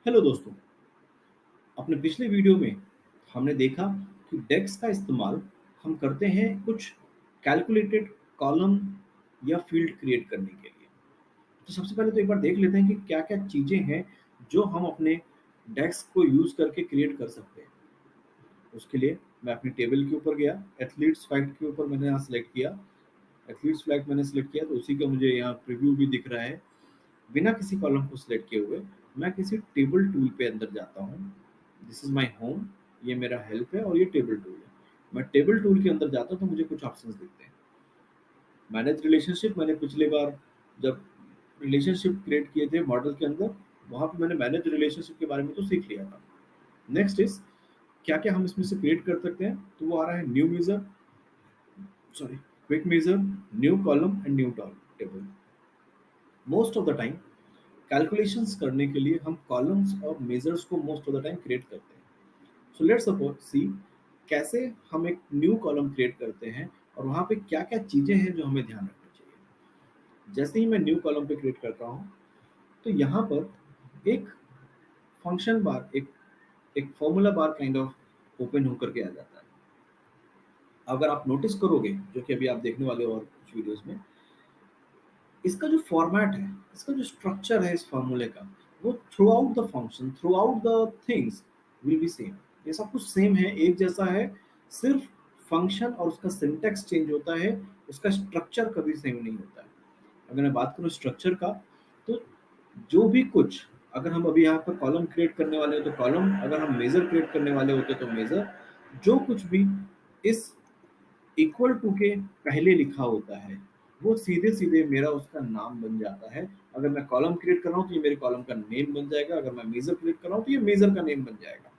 Hello दोस्तों। अपने पिछले वीडियो में हमने देखा कि डेक्स का इस्तेमाल हम करते हैं कुछ कैलकुलेटेड कॉलम या फील्ड क्रिएट करने के लिए। तो सबसे पहले तो एक बार देख लेते हैं कि क्या क्या चीज़ें हैं जो हम अपने डेक्स को यूज़ करके क्रिएट कर सकते हैं। उसके लिए मैं अपनी टेबल के ऊपर गया, एथलीट्स फैक्ट के ऊपर मैंने यहाँ सेलेक्ट किया। एथलीट्स फैक्ट मैंने सेलेक्ट किया तो उसी का मुझे यहाँ प्रीव्यू भी दिख रहा है। बिना किसी कॉलम को सिलेक्ट किए हुए मैं किसी टेबल टूल पे अंदर जाता हूँ। This is my home. ये मेरा हेल्प है और ये टेबल टूल है। मैं टेबल टूल के अंदर जाता हूँ तो मुझे कुछ ऑप्शंस दिखते हैं। मैनेज रिलेशनशिप, मैंने पिछली बार जब रिलेशनशिप क्रिएट किए थे मॉडल के अंदर, वहाँ पे मैंने मैनेज रिलेशनशिप के बारे में तो सीख लिया था। नेक्स्ट इज क्या क्या हम इसमें से क्रिएट कर सकते हैं, तो वो आ रहा है new measure, sorry, quick measure, new column and new table. Most of the time calculations करने के लिए हम कॉलम्स और मेजर्स को most of the time create करते हैं। सो लेट्स सपोज सी कैसे हम एक न्यू कॉलम क्रिएट करते हैं और वहाँ पे क्या क्या चीज़ें हैं जो हमें ध्यान रखनी चाहिए। जैसे ही मैं न्यू कॉलम पे क्रिएट करता हूँ तो यहाँ पर एक फंक्शन बार, एक formula bar kind of open होकर के आ जाता है। अगर आप नोटिस करोगे, जो कि अभी आप देखने वाले हो और कुछ वीडियोस में, इसका जो फॉर्मेट है, इसका जो स्ट्रक्चर है इस फार्मूले का, वो through out the function, through out the things will be same. ये सब कुछ सेम है, एक जैसा है। सिर्फ फंक्शन और उसका सिंटैक्स चेंज होता है, उसका स्ट्रक्चर कभी सेम नहीं होता है। अगर मैं बात करूँ स्ट्रक्चर का, तो जो भी कुछ, अगर हम अभी यहाँ पर कॉलम क्रिएट करने वाले हो तो कॉलम, अगर हम मेजर क्रिएट करने वाले होते तो मेजर, जो कुछ भी इस इक्वल टू के पहले लिखा होता है वो सीधे सीधे मेरा उसका नाम बन जाता है। अगर मैं कॉलम क्रिएट कर रहा हूँ तो ये मेरे कॉलम का नेम बन जाएगा, अगर मैं मेजर क्रिएट कर रहा हूँ तो ये मेजर का नेम बन जाएगा,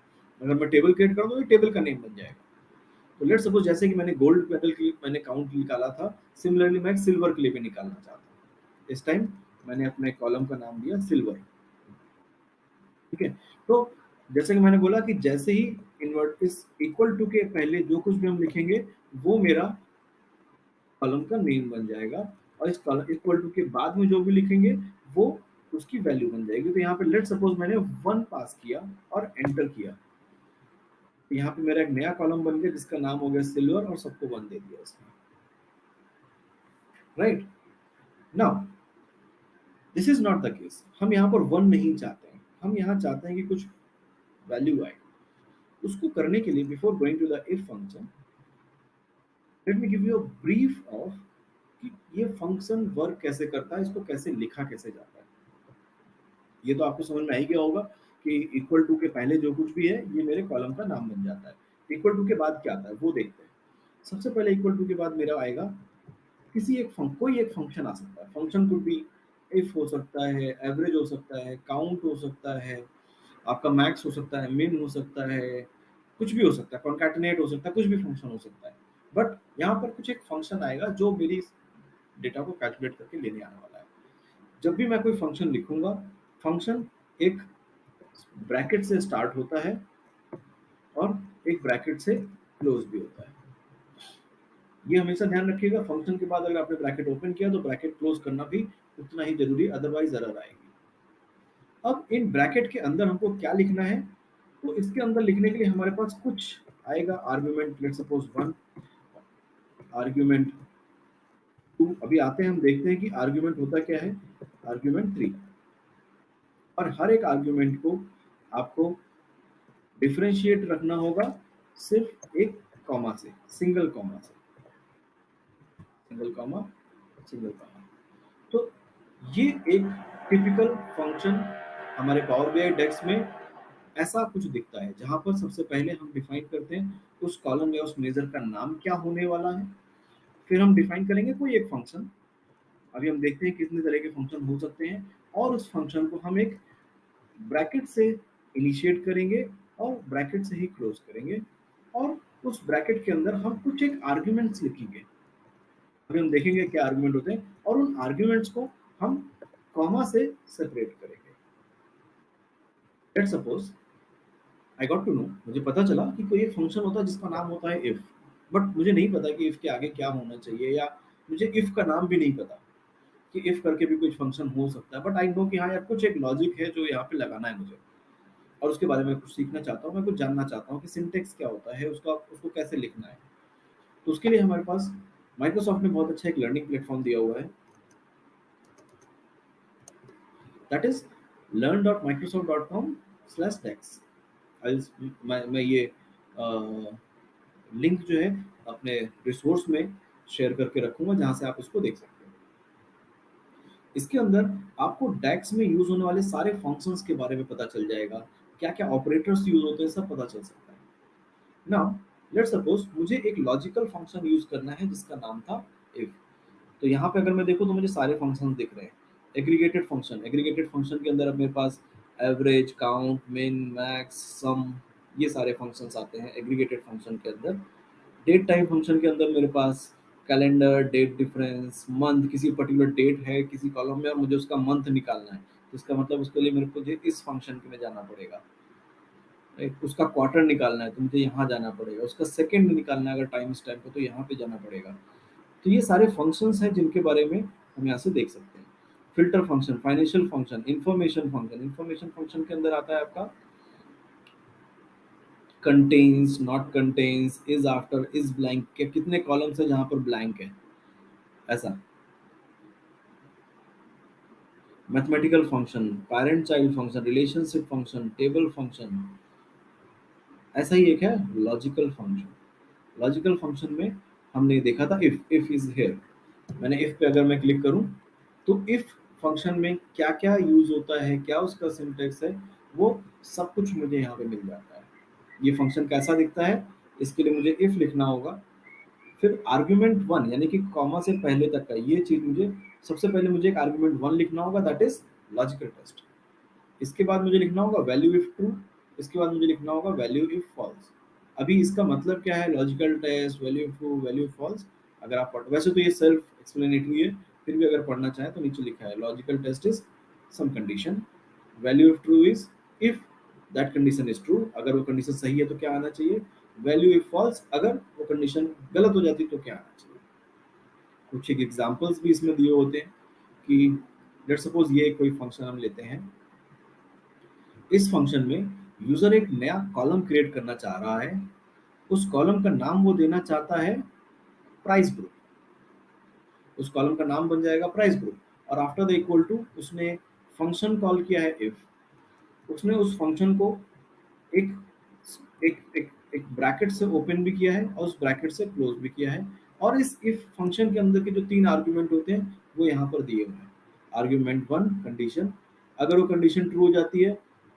अगर मैं टेबल क्रिएट कर रहा हूँ तो ये टेबल का नेम बन जाएगा। तो लेट्स सपोज जैसे कि मैंने गोल्ड मेडल की मैंने काउंट निकाला था, सिमिलरली मैं सिल्वर के लिए भी निकालना चाहता हूँ। इस टाइम मैंने अपने कॉलम का नाम दिया सिल्वर। ठीक है। तो जैसे कि मैंने बोला कि जैसे ही इन्वर्ट इस इक्वल टू के पहले जो कुछ भी हम लिखेंगे वो मेरा कॉलम का नेम बन जाएगा, और इस कॉलम इक्वल टू के बाद में जो भी लिखेंगे वो उसकी वैल्यू बन जाएगी। तो यहाँ पे लेट सपोज मैंने 1 पास किया और एंटर किया, तो यहाँ पे मेरा एक नया कॉलम बन गया जिसका नाम हो गया सिल्वर, और सबको 1 दे दिया इसमें। Right now this is not the case, हम यहाँ पर 1 नहीं चाहते हैं, हम यहाँ चाहते हैं कि कुछ वैल्यू आए। उसको करने के लिए before going to the if function, let me give you a brief of कि ये फंक्शन वर्क कैसे करता है, इसको कैसे लिखा कैसे जाता है। ये तो आपको समझ में आ ही गया होगा कि इक्वल टू के पहले जो कुछ भी है ये मेरे कॉलम का नाम बन जाता है। इक्वल टू के बाद क्या आता है वो देखते हैं। सबसे पहले इक्वल टू के बाद मेरा आएगा किसी एक कोई एक फंक्शन आ सकता है। फंक्शन कुड बी इफ हो सकता है, एवरेज हो सकता है, काउंट हो सकता है, आपका मैक्स हो सकता है, मिन हो सकता है, कुछ भी हो सकता है, कॉन्कैटिनेट हो सकता है, कुछ भी फंक्शन हो सकता है। बट यहाँ पर कुछ एक फंक्शन आएगा जो मेरी डेटा को कैलकुलेट करके लेने आने वाला है। जब भी मैं कोई फंक्शन लिखूंगा, फंक्शन एक ब्रैकेट से स्टार्ट होता है और एक ब्रैकेट से क्लोज भी होता है। ये हमेशा ध्यान रखिएगा, फंक्शन के बाद अगर आपने ब्रैकेट ओपन किया तो ब्रैकेट क्लोज करना भी उतना ही जरूरी, अदरवाइज एरर आएगी। अब इन ब्रैकेट के अंदर हमको क्या लिखना है, तो इसके अंदर लिखने के लिए हमारे पास कुछ आएगा आर्ग्यूमेंट, लेट सपोज 1, आर्ग्यूमेंट 2। अभी आते हैं हम देखते हैं कि आर्ग्यूमेंट होता क्या है, आर्ग्यूमेंट 3। और हर एक आर्ग्यूमेंट को आपको डिफरेंशिएट रखना होगा सिर्फ एक कॉमा से, सिंगल कॉमा से, सिंगल कॉमा, सिंगल कॉमा। तो ये एक टिपिकल फंक्शन हमारे पावर बीआई डेस्क में ऐसा कुछ दिखता है, जहां पर सबसे पहले हम डिफाइन करते हैं उस कॉलम या उस मेजर का नाम क्या होने वाला है। फिर हम डिफाइन करेंगे कोई एक फंक्शन। अभी हम देखते हैं कितने तरह के फंक्शन हो सकते हैं, और उस फंक्शन को हम एक ब्रैकेट से इनिशिएट करेंगे और ब्रैकेट से ही क्लोज करेंगे, और उस ब्रैकेट के अंदर हम कुछ एक आर्ग्यूमेंट्स लिखेंगे। अभी हम देखेंगे क्या आर्ग्यूमेंट होते हैं, और उन आर्ग्यूमेंट्स को हम कॉमा से सेपरेट करेंगे। Let's suppose I got to know, मुझे पता चला कि कोई एक फंक्शन होता है जिसका नाम होता है इफ, बट मुझे नहीं पता कि इफ के आगे क्या होना चाहिए, या मुझे इफ का नाम भी नहीं पता कि इफ करके भी कुछ फंक्शन हो सकता है। बट आई नो कि हाँ यार कुछ एक लॉजिक है जो यहाँ पे लगाना है मुझे। और उसके बारे में कुछ सीखना चाहता हूँ, मैं कुछ जानना चाहता हूँ कि सिंटेक्स क्या होता है, उसका उसको कैसे लिखना है। तो उसके लिए हमारे पास माइक्रोसॉफ्ट ने बहुत अच्छा एक लर्निंग प्लेटफॉर्म दिया हुआ है, दैट इज learn.microsoft.com/dex। मैं ये लिंक जो है अपने रिसोर्स में शेयर करके रखूंगा, जहां से आप इसको देख सकते हैं। इसके अंदर आपको डेक्स में यूज होने वाले सारे फंक्शंस के बारे में पता चल जाएगा, क्या क्या ऑपरेटर्स यूज होते हैं सब पता चल सकता है। नाउ लेट्स सपोज मुझे एक लॉजिकल फंक्शन यूज करना है जिसका नाम था इफ। तो यहाँ पे अगर मैं देखूँ तो मुझे सारे फंक्शन दिख रहे हैं। एग्रीगेटेड फंक्शन के अंदर अब मेरे पास एवरेज, काउंट, मिन, मैक्स, सम, ये सारे फंक्शंस आते हैं एग्रीगेटेड फंक्शन के अंदर। डेट टाइम फंक्शन के अंदर मेरे पास कैलेंडर, डेट डिफरेंस, मंथ, किसी पर्टिकुलर डेट है किसी कॉलम में और मुझे उसका मंथ निकालना है, तो इसका मतलब उसके लिए मेरे को जो इस फंक्शन के में जाना पड़ेगा। राइट, उसका क्वार्टर निकालना है तो मुझे यहाँ जाना पड़ेगा, उसका सेकंड निकालना है अगर टाइम स्टैम्प है तो यहाँ पे जाना पड़ेगा। तो ये सारे फंक्शंस हैं जिनके बारे में हम यहाँ से देख सकते हैं। Filter function, financial function, information function के अंदर आता है आपका contains, not contains, is after, is blank के कितने कॉलम्स है जहाँ पर ब्लैंक है, ऐसा। Mathematical function, parent child function, relationship function, table function, ऐसा ही एक है लॉजिकल फंक्शन। लॉजिकल फंक्शन में हमने देखा था इफ इज हेयर। मैंने इफ पे अगर मैं क्लिक करूं तो इफ फंक्शन में क्या क्या यूज होता है, क्या उसका सिंटेक्स है, वो सब कुछ मुझे यहाँ पे मिल जाता है। ये फंक्शन कैसा दिखता है, इसके लिए मुझे इफ लिखना होगा। फिर आर्ग्यूमेंट वन यानी कि कॉमा से पहले तक का ये चीज मुझे, सबसे पहले मुझे एक आर्ग्यूमेंट वन लिखना होगा, दैट इज लॉजिकल टेस्ट। इसके बाद मुझे लिखना होगा वैल्यू इफ ट्रू। इसके बाद मुझे लिखना होगा वैल्यू इफ फॉल्स। अभी इसका मतलब क्या है, logical test, value if true, value if false. अगर आप पढ़, वैसे तो ये सेल्फ एक्सप्लेनेटरी है, फिर भी अगर पढ़ना चाहें तो नीचे लिखा है logical test is some condition, value if true is if that condition is true, अगर वो कंडीशन सही है तो क्या आना चाहिए, वैल्यू इफ फॉल्स अगर वो कंडीशन गलत हो जाती तो क्या आना चाहिए। कुछ एक एग्जांपल्स भी इसमें दिए होते हैं कि लेट्स सपोज ये कोई फंक्शन हम लेते हैं। इस फंक्शन में यूजर एक नया कॉलम क्रिएट करना चाह रहा है, उस कॉलम का नाम वो देना चाहता है प्राइस ग्रुप। उस कॉलम का नाम बन जाएगा प्राइस ग्रुप और आफ्टर द इक्वल टू उसने फंक्शन कॉल किया है इफ। उसने उस फंक्शन को एक एक ब्रैकेट से ओपन भी किया है और उस ब्रैकेट से क्लोज भी किया है। और इस इफ फंक्शन के अंदर के जो तीन आर्ग्यूमेंट होते हैं वो यहाँ पर दिए हुए हैं। आर्ग्यूमेंट वन कंडीशन, अगर वो कंडीशन ट्रू हो जाती है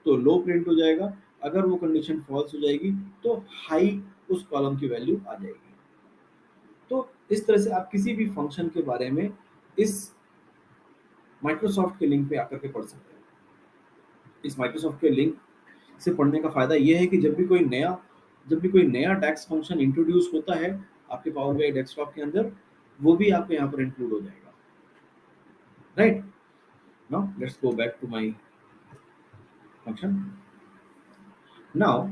तो लो प्रिंट हो जाएगा, अगर वो कंडीशन फॉल्स हो जाएगी तो हाई उस कॉलम की वैल्यू आ जाएगी। तो इस तरह से आप किसी भी फंक्शन के बारे में इस माइक्रोसॉफ्ट के लिंक पे आकर के पढ़ सकते हैं। इस माइक्रोसॉफ्ट के लिंक से पढ़ने का फायदा ये है कि जब भी कोई नया डेक्स फंक्शन इंट्रोड्यूस होता है आपके पावर बीआई डेस्कटॉप के अंदर, वो भी आपके यहाँ पर इंक्लूड हो जाएगा। Right, now let's go back to my function. Now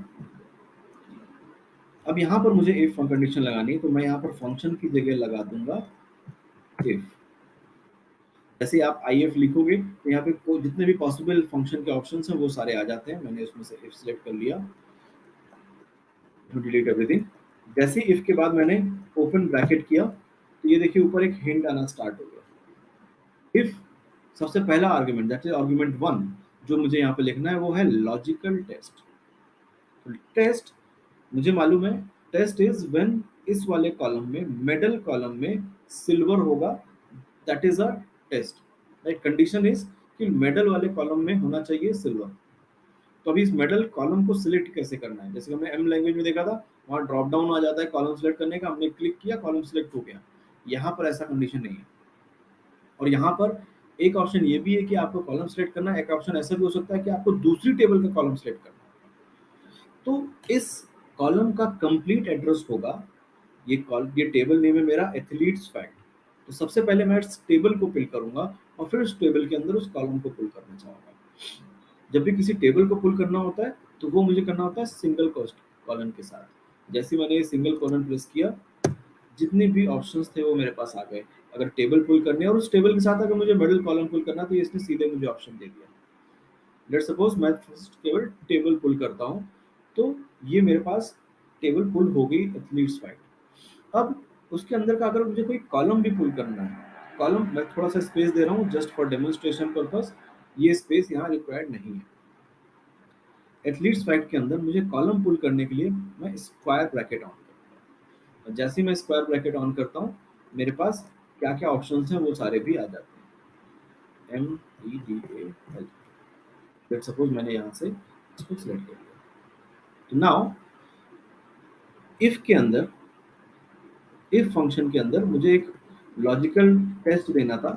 अब यहाँ पर मुझे इफ कंडीशन लगानी है तो मैं यहाँ पर फंक्शन की जगह लगा दूंगा इफ। जैसे ही आप आई एफ लिखोगे तो यहाँ पे जितने भी पॉसिबल फंक्शन के ऑप्शन हैं वो सारे आ जाते हैं। मैंने उसमें से इफ सिलेक्ट कर लिया टू डिलीट एवरीथिंग। जैसे इफ के बाद मैंने ओपन ब्रैकेट किया तो ये देखिए ऊपर एक हिंट आना स्टार्ट हो गया। इफ सबसे पहला argument that is argument one जो मुझे यहाँ पे लिखना है वो है लॉजिकल टेस्ट। तो टेस्ट मुझे मालूम है, टेस्ट इज व्हेन इस वाले कॉलम में मिडल कॉलम में सिल्वर होगा, that is a test. Right, condition is कि मिडल वाले कॉलम में होना चाहिए सिल्वर। तो अभी इस मिडल कॉलम को सिलेक्ट कैसे करना है, जैसे कि हमने एम लैंग्वेज में देखा था, वहाँ ड्रॉप डाउन आ जाता है कॉलम सिलेक्ट करने का, हमने क्लिक किया कॉलम सिलेक्ट हो गया। यहाँ पर ऐसा कंडीशन नहीं है। और यहाँ पर एक ऑप्शन ये भी है कि आपको कॉलम सेलेक्ट करना है, एक ऑप्शन ऐसा भी हो सकता है कि आपको दूसरी टेबल का कॉलम सेलेक्ट करना है। तो इस कॉलम का कंप्लीट एड्रेस होगा, ये टेबल नेम है मेरा एथलीट्स फैक्ट। तो सबसे पहले मैं इस टेबल को फिल करूंगा और फिर उस टेबल के अंदर उस कॉलम को पुल करना चाहूंगा। जब भी किसी टेबल को पुल करना होता है तो वो मुझे करना होता है सिंगल कॉस्ट कॉलन के साथ। जैसे मैंने ये सिंगल कॉलन प्रेस किया, जितने भी ऑप्शंस थे वो मेरे पास आ गए। अगर टेबल पुल करने और उस टेबल के साथ अगर मुझे मिडिल कॉलम पुल करना तो ये इसने सीधे मुझे ऑप्शन दे दिया। लेट्स सपोज मैं फर्स्ट केवल टेबल पुल करता हूँ, तो ये मेरे पास टेबल पुल हो गई एथलीट्स फाइट। अब उसके अंदर का अगर मुझे कोई कॉलम भी पुल करना है, कॉलम मैं थोड़ा सा स्पेस दे रहा हूँ जस्ट फॉर डेमोन्स्ट्रेशन पर्पस, ये स्पेस यहाँ रिक्वायर्ड नहीं है। एथलीट्स फाइट के अंदर मुझे कॉलम पुल करने के लिए मैं स्क्वायर ब्रैकेट ऑन करता हूँ। जैसे ही मैं स्क्वायर ब्रैकेट ऑन करता हूँ, मेरे पास क्या क्या ऑप्शन हैं वो सारे भी आ जाते हैं। MEDAL, लेट सपोज मैंने यहाँ से इसको सिलेक्ट कर लिया। तो नाउ इफ के अंदर, इफ फंक्शन के अंदर मुझे एक लॉजिकल टेस्ट देना था,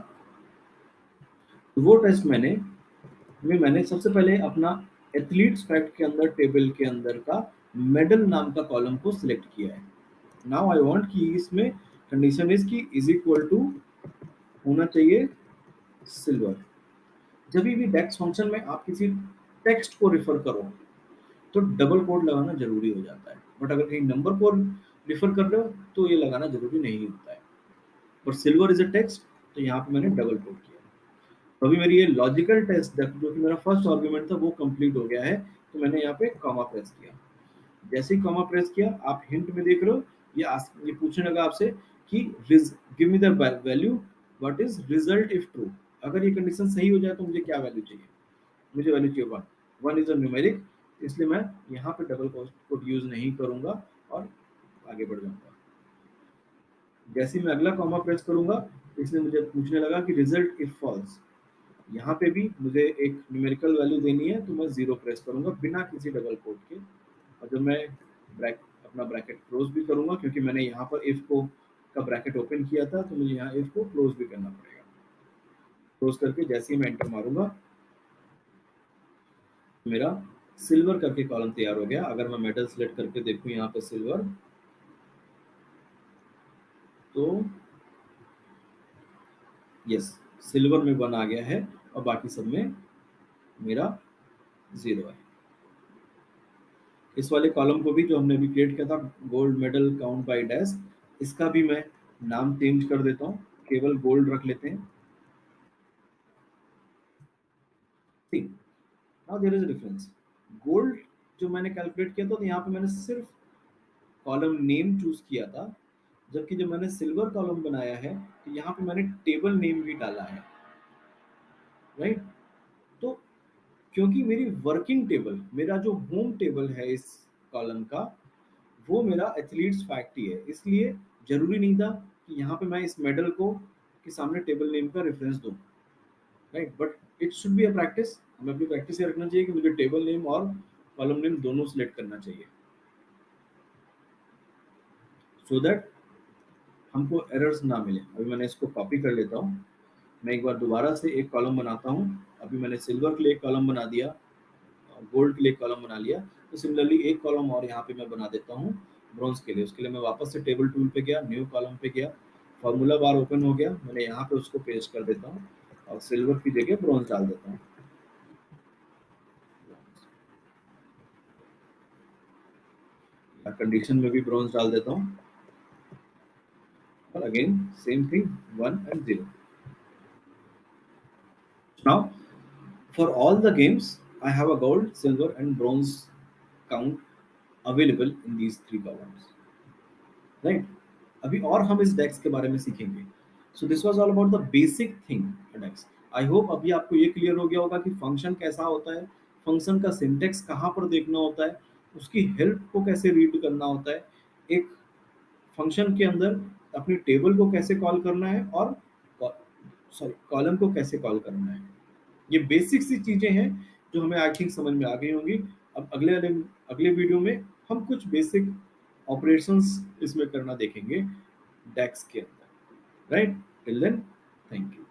तो वो टेस्ट मैंने सबसे पहले अपना एथलीट्स फैक्ट के अंदर टेबल के अंदर का मेडल नाम का कॉलम को सिलेक्ट किया है। नाउ आई वांट कि इसमें कंडीशन इज कि इज इक्वल टू होना चाहिए सिल्वर। जब भी डेक्स फंक्शन में आप किसी टेक्स्ट को रिफर करो तो डबल कोड लगाना जरूरी हो जाता है, बट अगर कहीं नंबर को रिफर कर रहे हो तो ये लगाना जरूरी नहीं होता है। पर सिल्वर इज अ टेक्स्ट, तो यहाँ पे मैंने डबल कोड किया। तो अभी मेरी ये लॉजिकल टेस्ट जो कि मेरा फर्स्ट आर्गुमेंट था वो कंप्लीट हो गया है, तो मैंने यहाँ पे कॉमा प्रेस किया। जैसे ही कॉमा प्रेस किया, आप हिंट में देख रहे हो, ये पूछने लगा आपसे कि give me the value what is result if true. अगर ये कंडीशन सही हो जाए तो मुझे क्या वैल्यू चाहिए, मुझे वैल्यू चाहिए one. One is a numeric, इसलिए मैं यहाँ पे डबल कोड यूज नहीं करूंगा और आगे बढ़ जाऊंगा। जैसे ही मैं अगला कॉमा प्रेस करूंगा, इसने मुझे पूछने लगा कि रिजल्ट इफ फॉल्स। यहाँ पे भी मुझे एक न्यूमेरिकल वैल्यू देनी है, तो मैं जीरो प्रेस करूंगा बिना किसी डबल कोड के। और जब मैं अपना ब्रैकेट क्लोज भी करूंगा, क्योंकि मैंने यहाँ पर इफ को का ब्रैकेट ओपन किया था, तो मुझे यहाँ इफ को क्लोज भी करना पड़ेगा। क्लोज करके जैसे ही मैं एंटर मारूंगा, मेरा सिल्वर करके कॉलम तैयार हो गया। अगर मैं मेटल सिलेक्ट करके देखूं यहाँ पे सिल्वर, तो यस, सिल्वर में वन आ गया है और बाकी सब में मेरा जीरो है। इस वाले कॉलम को भी जो हमने अभी क्रिएट किया था, gold medal count by dash, इसका भी मैं नाम चेंज कर देता हूँ, केवल गोल्ड रख लेते हैं। ठीक, now there is a difference. Gold जो मैंने कैलकुलेट किया था, तो यहाँ पे मैंने सिर्फ कॉलम नेम चूज किया था, जबकि जब मैंने सिल्वर कॉलम बनाया है, तो यहाँ पे मैंने टेबल नेम भी डाला है, राइट। तो क्योंकि मेरी वर्किंग टेबल, मेरा जो होम टेबल है इस कॉलम का, वो मेरा एथलीट्स फैक्ट ही है, इसलिए जरूरी नहीं था कि यहाँ पे मैं इस मेडल को के सामने टेबल नेम का रेफरेंस दूं, right. But it should be a practice, हमें अपनी प्रैक्टिस ये रखना चाहिए कि मुझे टेबल नेम और कॉलम नेम दोनों सिलेक्ट करना चाहिए, सो दैट हमको एरर्स ना मिले। अभी मैंने इसको कॉपी कर लेता हूँ, मैं एक बार दोबारा से एक कॉलम बनाता हूँ। अभी मैंने सिल्वर के लिए एक कॉलम बना दिया, गोल्ड के लिए कॉलम बना लिया, तो सिमिलरली एक कॉलम और यहाँ पे मैं बना देता हूँ ब्रॉन्ज के लिए। उसके लिए मैं वापस से टेबल टूल पे गया, न्यू कॉलम पे गया, फार्मूला बार ओपन हो गया, मैंने यहाँ पे उसको पेस्ट कर देता हूँ और सिल्वर की जगह ब्रॉन्ज डाल देता हूँ। कंडीशन में भी ब्रॉन्ज डाल देता हूँ और again same thing, one and zero. Now for all the games, I have a gold, silver, and bronze count available in these three columns. Right? अभी और हम इस डेक्स के बारे में सीखेंगे। So this was all about the basic thing DAX. I hope अभी आपको ये क्लियर हो गया होगा कि फंक्शन कैसा होता है, फंक्शन का सिंटेक्स कहाँ पर देखना होता है, उसकी हेल्प को कैसे रीड करना होता है, एक फंक्शन के अंदर अपनी टेबल को कैसे कॉल करना है, और सॉरी कॉलम को कैसे कॉल करना है। ये बेसिक सी चीजें हैं जो हमें आई थिंक समझ में आ गई होंगी। अब अगले अगले वीडियो में हम कुछ बेसिक ऑपरेशंस इसमें करना देखेंगे डेक्स के अंदर, right. Till then, thank you.